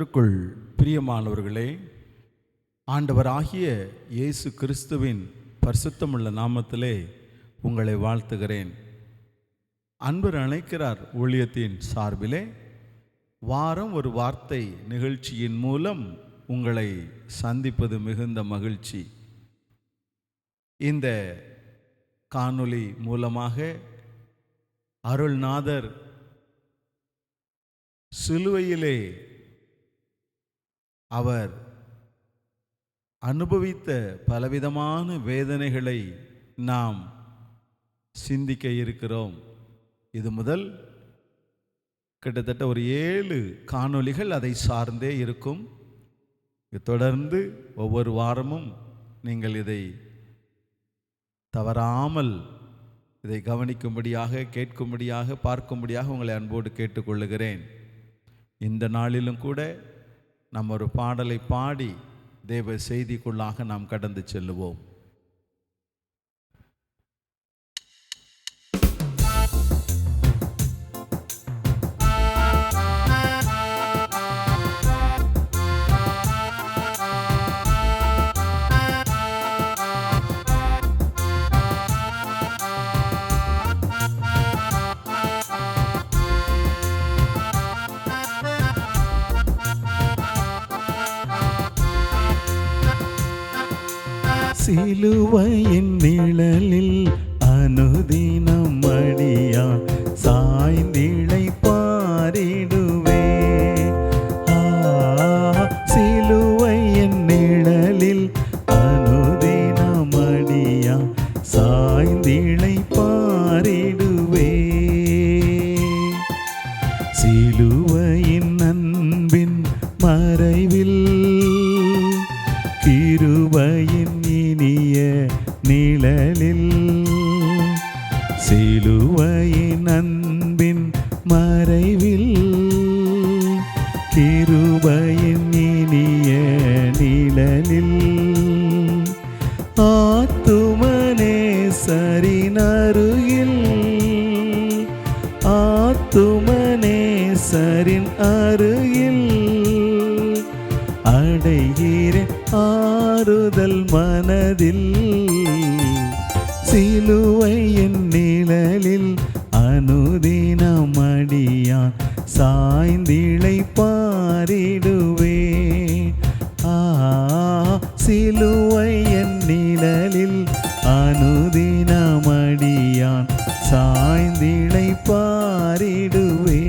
கர்த்தருக்குள் பிரியமானவர்களே, ஆண்டவராகிய இயேசு கிறிஸ்துவின் பரிசுத்தமுள்ள நாமத்திலே உங்களை வாழ்த்துகிறேன். அன்பர் அழைக்கிறார் ஊழியத்தின் சார்பிலே வாரம் ஒரு வார்த்தை நிகழ்ச்சியின் மூலம் உங்களை சந்திப்பது மிகுந்த மகிழ்ச்சி. இந்த காணொளி மூலமாக அருள்நாதர் சிலுவையிலே அவர் அனுபவித்த பலவிதமான வேதனைகளை நாம் சிந்திக்க இருக்கிறோம். இது முதல் கிட்டத்தட்ட ஒரு 7 காணொளிகள் அதை சார்ந்தே இருக்கும். தொடர்ந்து ஒவ்வொரு வாரமும் நீங்கள் இதை தவறாமல் இதை கவனிக்கும்படியாக, கேட்கும்படியாக, பார்க்கும்படியாக உங்களை அன்போடு கேட்டுக்கொள்ளுகிறேன். இந்த நாளிலும் கூட நம்ம ஒரு பாடலை பாடி தேவ செய்திக்குள்ளாக நாம் கடந்து செல்லுவோம். சிலுவையின் நிழலில் அனுதினம் அடியா சாய்ந்திழை பாரிடுவே. சிலுவையின் நிழலில் அனுதினம் அடியா சாய்ந்திழை பாரிடுவே. சிலுவையின் அன்பின் மறைவில் கிருபையின் இனிய நிழலில், சிலுவையின் அன்பின் மறைவில் கிருபையின் இனிய நிழலில், ஆத்துமனேசரின் அருகில், ஆத்துமனேசரின் அருகில் அடைகிறேன் ஆறுதல் மனதில். சிலுவையின் நிழலில் அனுதினம் அடியான் சாய்ந்திழை பாரிடுவே. சிலுவையின் நிழலில் அனுதினம் அடியான் சாய்ந்திழை பாரிடுவே.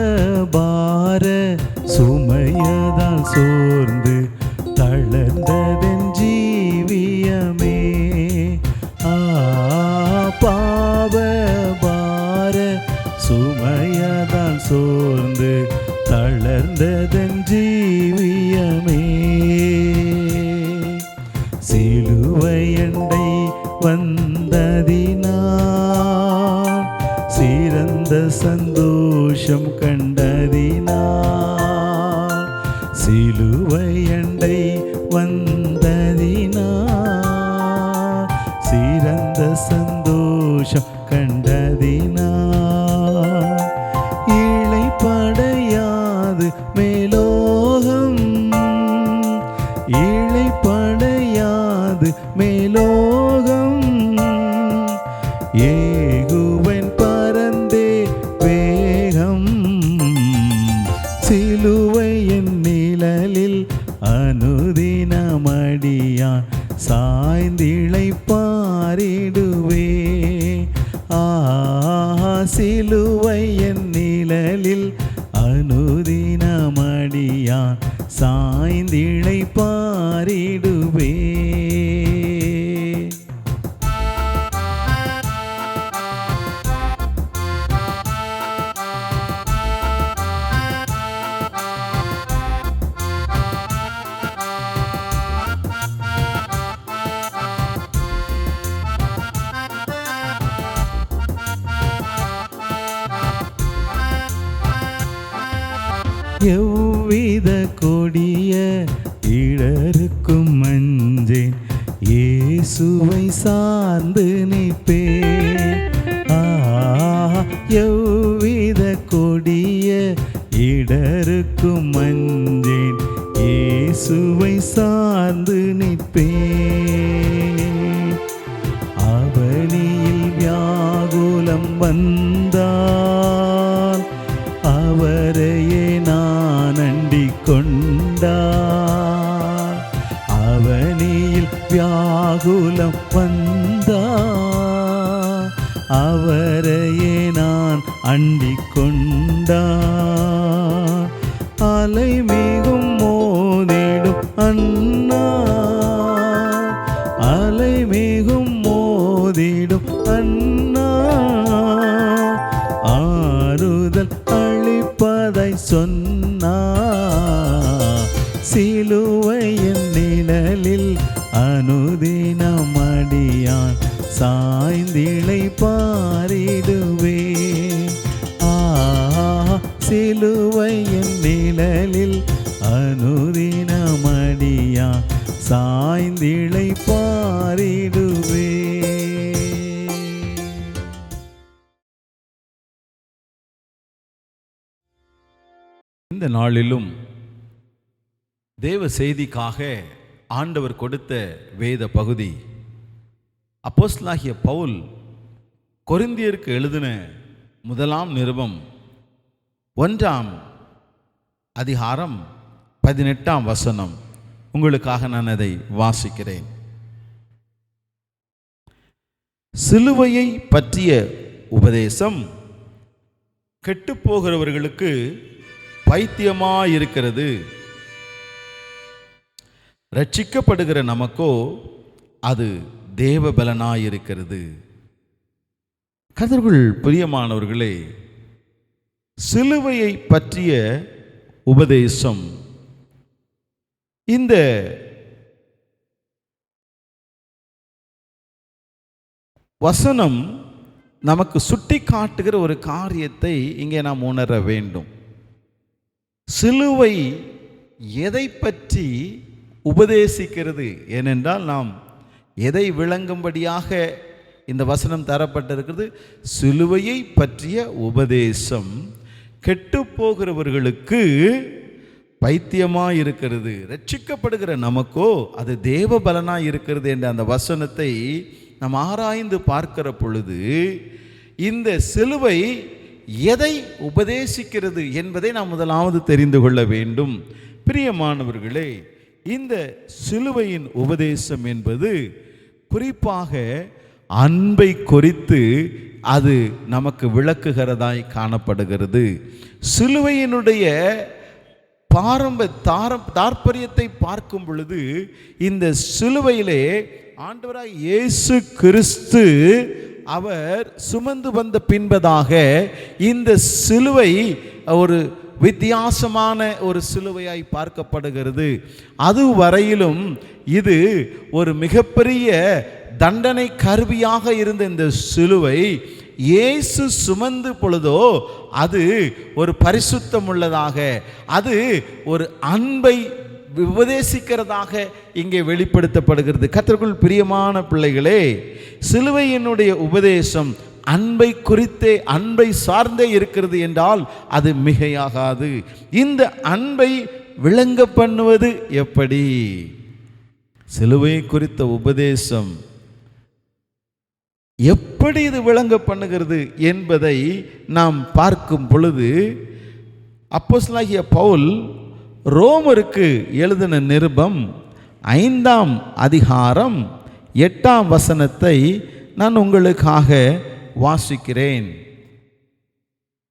பாவபார சுமையதால் சோர்ந்து தளர்ந்ததென் ஜீவியமே. பாவபார சுமையதால் சோர்ந்து தளர்ந்ததென் ஜீவியமே. சிலுவையண்டை வந்ததினால் சிறந்த சந்தோஷம் கண்டதினால், சிலுவையண்டை வந்ததினால் சிறந்த சந்தோஷம் கண்டதினால், இளைப்படையாது மேலோகம், இளைப்படையாது மேலோகம் ஏகுவன் பரந்தே வேகம். சிலுவையின் நிழலில் அனுதினம் அடியான் சாய்ந்திழை பாரிடுவே. சிலுவையின் நிழலில் அனுதினம் அடியான் சாய்ந்திழை பாரிடுவே. எவ்வித கொடிய இடருக்கும் மஞ்சேன், இயேசுவை சார்ந்து நிற்பேன். எவ்வித கொடிய இடருக்கும் மஞ்சேன், இயேசுவை சார்ந்து நிற்பேன். அவனியில் வியாகுலம் வந்தால் அவரையே நான் அண்டிக் கொண்டார். அவனியில் வியாகுலம் வந்தால் அவரையே நான் அண்டிக் கொண்டார். அலை மிகும் மோதிடும் அண்ணா, அலை மிகும் மோதிடும் அண்ணா, ஆறுதல் அளிப்பதை சொன்னார். சிலுவையின் நிழலில் அனுதினம் அடியான் சாய்ந்திளை பாரிடுவேன். சிலுவையின் நிழலில் அனுதினம் அடியான் சாய்ந்திளை பாரிடுவேன். இந்த நாளிலும் தேவ செய்திக்காக ஆண்டவர் கொடுத்த வேத பகுதி அப்போஸ்தலனாகிய பவுல் கொரிந்தியருக்கு எழுதின முதலாம் நிருபம் 1ஆம் அதிகாரம் 18ஆம் வசனம். உங்களுக்காக நான் அதை வாசிக்கிறேன். சிலுவையை பற்றிய உபதேசம் கெட்டுப்போகிறவர்களுக்கு பைத்தியமாயிருக்கிறது, ரட்சிக்கப்படுகிற நமக்கோ அது தேவபலனாயிருக்கிறது. கர்த்தருக்குள் பிரியமானவர்களே, சிலுவையை பற்றிய உபதேசம் இந்த வசனம் நமக்கு சுட்டி காட்டுகிற ஒரு காரியத்தை இங்கே நாம் உணர வேண்டும். சிலுவை எதை பற்றி உபதேசிக்கிறது? ஏனென்றால் நாம் எதை விளங்கும்படியாக இந்த வசனம் தரப்பட்டிருக்கிறது? சிலுவையை பற்றிய உபதேசம் கெட்டுப்போகிறவர்களுக்கு பைத்தியமாய் இருக்கிறது, ரட்சிக்கப்படுகிற நமக்கோ அது தேவ பலனாய் இருக்கிறது என்ற அந்த வசனத்தை நாம் ஆராய்ந்து பார்க்கிற பொழுது இந்த சிலுவை எதை உபதேசிக்கிறது என்பதை நாம் முதலாவது தெரிந்து கொள்ள வேண்டும். பிரியமானவர்களே, இந்த சிலுவையின் உபதேசம் என்பது குறிப்பாக அன்பை குறித்து அது நமக்கு விளக்குகிறதாய் காணப்படுகிறது. சிலுவையினுடைய தாற்பயத்தை பார்க்கும் பொழுது இந்த சிலுவையிலே ஆண்டவராய் இயேசு கிறிஸ்து அவர் சுமந்து வந்த பின்பதாக இந்த சிலுவை ஒரு வித்தியாசமான ஒரு சிலுவையாய் பார்க்கப்படுகிறது. அதுவரையிலும் இது ஒரு மிகப்பெரிய தண்டனை கருவியாக இருந்த இந்த சிலுவை இயேசு சுமந்து பொழுதோ அது ஒரு பரிசுத்தம் உள்ளதாக, அது ஒரு அன்பை உபதேசிக்கிறதாக இங்கே வெளிப்படுத்தப்படுகிறது. கர்த்தருக்குள் பிரியமான பிள்ளைகளே, சிலுவையினுடைய உபதேசம் அன்பை குறித்தே, அன்பை சார்ந்தே இருக்கிறது என்றால் அது மிகையாகாது. இந்த அன்பை விளங்க பண்ணுவது எப்படி? சிலுவை குறித்த உபதேசம் எப்படி இது விளங்க பண்ணுகிறது என்பதை நாம் பார்க்கும் பொழுது அப்போஸ்தலனாகிய பவுல் ரோமருக்கு எழுதின நிருபம் 5ஆம் அதிகாரம் 8ஆம் வசனத்தை நான் உங்களுக்காக வாசிக்கிறேன்.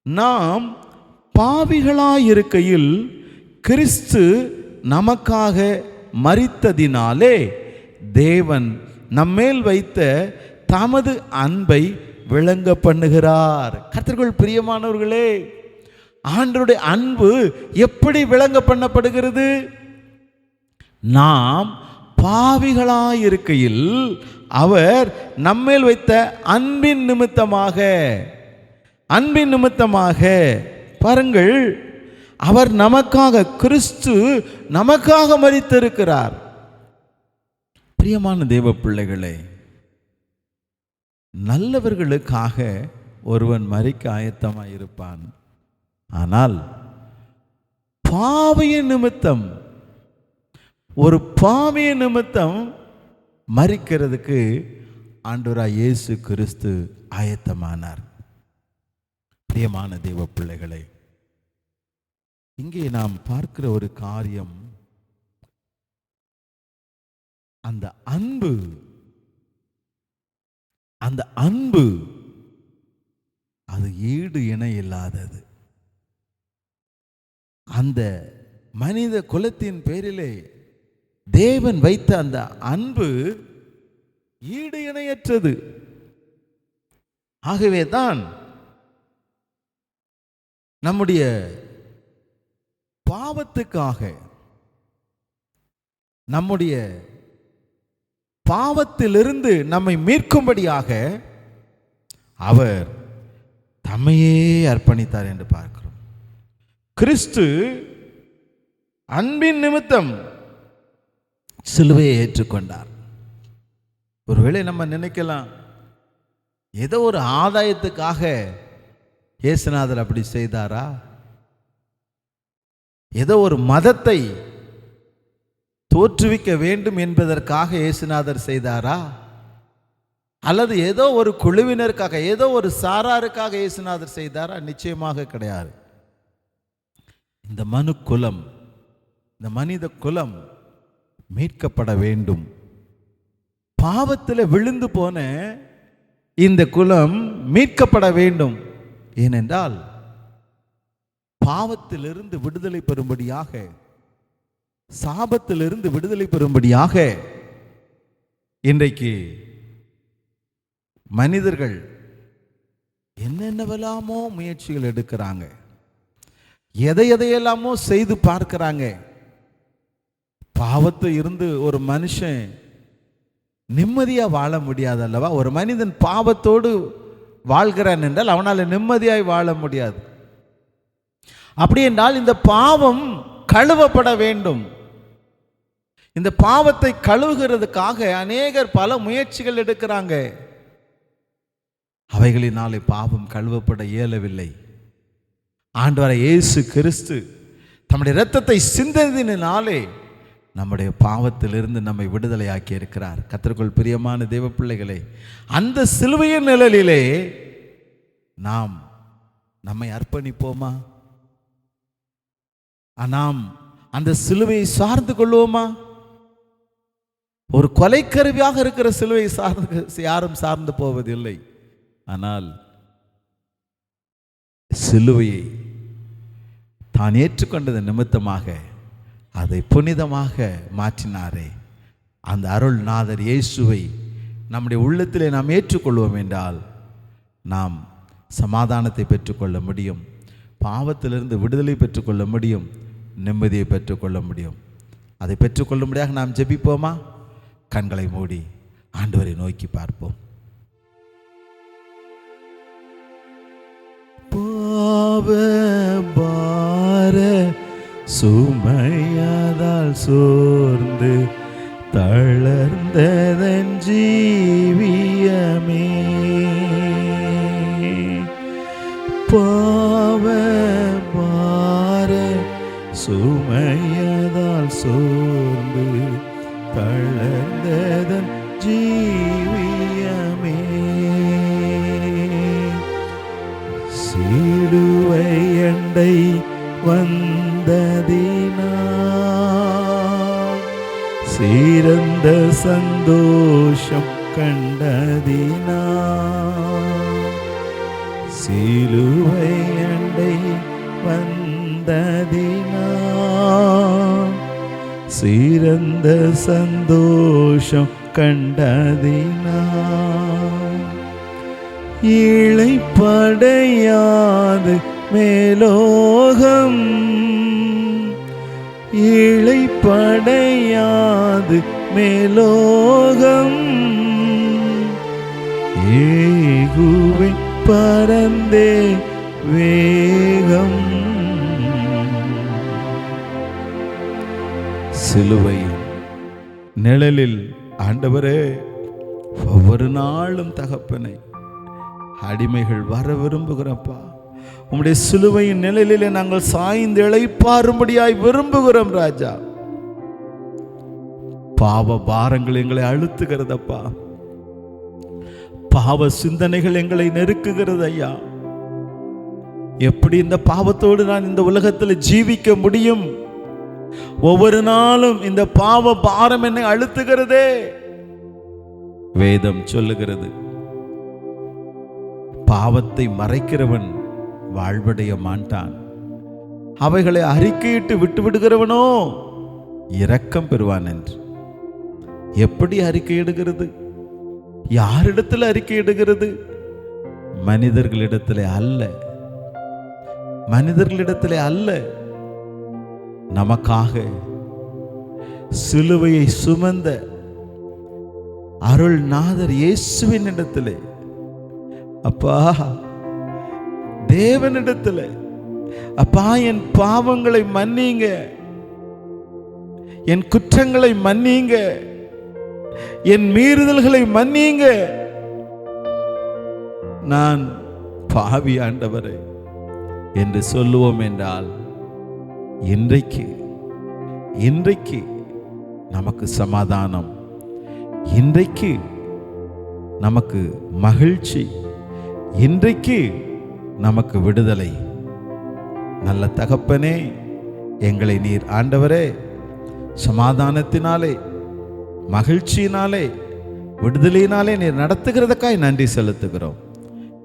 நாம் பாவிகளாயிருக்கையில் கிறிஸ்து நமக்காக மரித்ததினாலே தேவன் நம்மேல் வைத்த தமது அன்பை விளங்க பண்ணுகிறார். கர்த்தருக்குள் பிரியமானவர்களே, ஆண்டவருடைய அன்பு எப்படி விளங்க பண்ணப்படுகிறது? நாம் பாவிகளாயிருக்கையில் அவர் நம்மேல் வைத்த அன்பின் நிமித்தமாக பாருங்கள், அவர் நமக்காக, கிறிஸ்து நமக்காக மரித்திருக்கிறார். பிரியமான தேவ பிள்ளைகளே, நல்லவர்களுக்காக ஒருவன் மரிக்க ஆயத்தமாய் இருப்பான். ஆனால் பாவியின் நிமித்தம், ஒரு பாவியின் நிமித்தம் மரிக்கிறதுக்கு ஆண்டவராய் இயேசு கிறிஸ்து ஆயத்தமானார். பிரியமான தேவ பிள்ளைகளே, இங்கே நாம் பார்க்கிற ஒரு காரியம், அந்த அன்பு அது ஈடு இணை இல்லாதது. அந்த மனித குலத்தின் பேரிலே தேவன் வைத்த அந்த அன்பு ஈடு இணையற்றது. ஆகவே தான் நம்முடைய பாவத்துக்காக, நம்முடைய பாவத்திலிருந்து நம்மை மீட்கும்படியாக அவர் தம்மையே அர்ப்பணித்தார் என்று பார்க்கிறோம். கிறிஸ்து அன்பின் நிமித்தம் சிலுவையை ஏற்றுக்கொண்டார். ஒருவேளை நம்ம நினைக்கலாம், ஏதோ ஒரு ஆதாயத்துக்காக இயேசுநாதர் அப்படி செய்தாரா? ஏதோ ஒரு மதத்தை தோற்றுவிக்க வேண்டும் என்பதற்காக இயேசுநாதர் செய்தாரா? அல்லது ஏதோ ஒரு குழுவினருக்காக, ஏதோ ஒரு சாராருக்காக இயேசுநாதர் செய்தாரா? நிச்சயமாக கிடையாது. இந்த மனித குலம் மீட்கப்பட வேண்டும். பாவத்தில் விழுந்து போன இந்த குலம் மீட்கப்பட வேண்டும். ஏனென்றால் பாவத்திலிருந்து விடுதலை பெறும்படியாக, சாபத்திலிருந்து விடுதலை பெறும்படியாக இன்றைக்கு மனிதர்கள் என்னென்னவெல்லாமோ முயற்சிகள் எடுக்கிறாங்க, எதையெல்லாமோ செய்து பார்க்கிறாங்க. பாவத்தை இருந்து ஒரு மனுஷன் நிம்மதியா வாழ முடியாது அல்லவா? ஒரு மனிதன் பாவத்தோடு வாழ்கிறான் என்றால் அவனால் நிம்மதியாய் வாழ முடியாது. அப்படி என்றால் இந்த பாவம் கழுவப்பட வேண்டும். இந்த பாவத்தை கழுவுகிறதுக்காக அநேகர் பல முயற்சிகள் எடுக்கிறாங்க. அவைகளினாலே பாவம் கழுவப்பட இயலவில்லை. ஆண்டவராகிய இயேசு கிறிஸ்து தம்முடைய இரத்தத்தை சிந்தினதினாலே நம்முடைய பாவத்திலிருந்து நம்மை விடுதலையாக்கி இருக்கிறார். கர்த்தருக்குள் பிரியமான தேவ பிள்ளைகளே, அந்த சிலுவையின் நிழலிலே நாம் நம்மை அர்ப்பணிப்போமா? நாம் அந்த சிலுவையை சார்ந்து கொள்வோமா? ஒரு கொலைக்கருவியாக இருக்கிற சிலுவை யாரும் சார்ந்து போவதில்லை. ஆனால் சிலுவையை தான் ஏற்றுக்கொண்டது நிமித்தமாக அதை புனிதமாக மாற்றினாரே, அந்த அருள்நாதர் இயேசுவை நம்முடைய உள்ளத்திலே நாம் ஏற்றுக்கொள்வோம் என்றால் நாம் சமாதானத்தை பெற்றுக்கொள்ள முடியும், பாவத்திலிருந்து விடுதலை பெற்றுக்கொள்ள முடியும், நிம்மதியை பெற்றுக்கொள்ள முடியும். அதை பெற்றுக்கொள்ளும்படியாக நாம் ஜெபிப்போமா? கண்களை மூடி ஆண்டவரை நோக்கி பார்ப்போம். பாவபார சுமையதால் சோர்ந்து தளர்ந்ததன் ஜீவியமே, பாவபார சுமையதால் சோர்ந்து தளர்ந்ததன் ஜீவியமே, சிலுவை அண்டை வந்ததினால் சிறந்த சந்தோஷம் கண்டதினால், சிலுவை அண்டை வந்ததினால் சிறந்த சந்தோஷம் கண்டதினால், இளைப்படையாது மேலோகம், இளைப்படையாது மேலோகம், ஏகுவை பரந்தே வேகம், சிலுவையின் நிழலில் ஆண்டவரே ஒவ்வொரு நாளும் தகப்பனை அடிமைகள் வர விரும்புகிறப்பா. உம்முடைய சிலுவையின் நிழலிலே நாங்கள் சாய்ந்து இளைப்பாறும்படியாய் விரும்புகிறோம் ராஜா. பாவ பாரங்கள் எங்களை அழுத்துகிறதப்பா. பாவ சிந்தனைகள் எங்களை நெருக்குகிறது ஐயா. எப்படி இந்த பாவத்தோடு நான் இந்த உலகத்தில் ஜீவிக்க முடியும்? ஒவ்வொரு நாளும் இந்த பாவ பாரம் என்னை அழுத்துகிறதே. வேதம் சொல்லுகிறது, பாவத்தை மறைக்கிறவன் வாழ்வடைய மாட்டான், அவைகளை அறிக்கையிட்டு விட்டு விடுகிறவனோ இரக்கம் பெறுவான் என்று. எப்படி அறிக்கையிடுகிறது? யாரிடத்தில் அறிக்கையிடுகிறது? மனிதர்களிடத்திலே அல்ல, மனிதர்களிடத்திலே அல்ல. நமக்காக சிலுவையை சுமந்த அருள்நாதர் இயேசுவின் இடத்திலே, அப்பா தேவனிடத்திலே, அப்பா என் பாவங்களை மன்னிங்க, என் குற்றங்களை மன்னிங்க, என் மீறுதல்களை மன்னிங்க, நான் பாவி ஆண்டவரே என்று சொல்லுவோம் என்றால் இன்றைக்கு நமக்கு சமாதானம், இன்றைக்கு நமக்கு மகிழ்ச்சி, இன்றைக்கு நமக்கு விடுதலை. நல்ல தகப்பனே, எங்களை நீர் ஆண்டவரே சமாதானத்தினாலே, மகிழ்ச்சியினாலே, விடுதலையினாலே நீர் நடத்துகிறதுக்காய் நன்றி செலுத்துகிறோம்.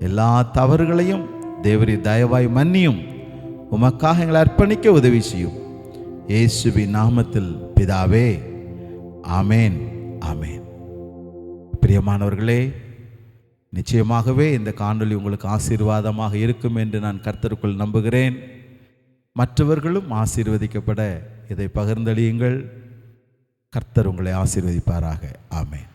எல்லா தவறுகளையும் தேவரீ தயவாய் மன்னியும். உமக்காக எங்களை அர்ப்பணிக்க உதவி செய்யும். இயேசுவின் நாமத்தில் பிதாவே, ஆமேன், ஆமேன். பிரியமானவர்களே, நிச்சயமாகவே இந்த காணொளி உங்களுக்கு ஆசீர்வாதமாக இருக்கும் என்று நான் கர்த்தருக்குள் நம்புகிறேன். மற்றவர்களும் ஆசீர்வதிக்கப்பட இதை பகிர்ந்தளியுங்கள். கர்த்தர் உங்களை ஆசீர்வதிப்பாராக. ஆமேன்.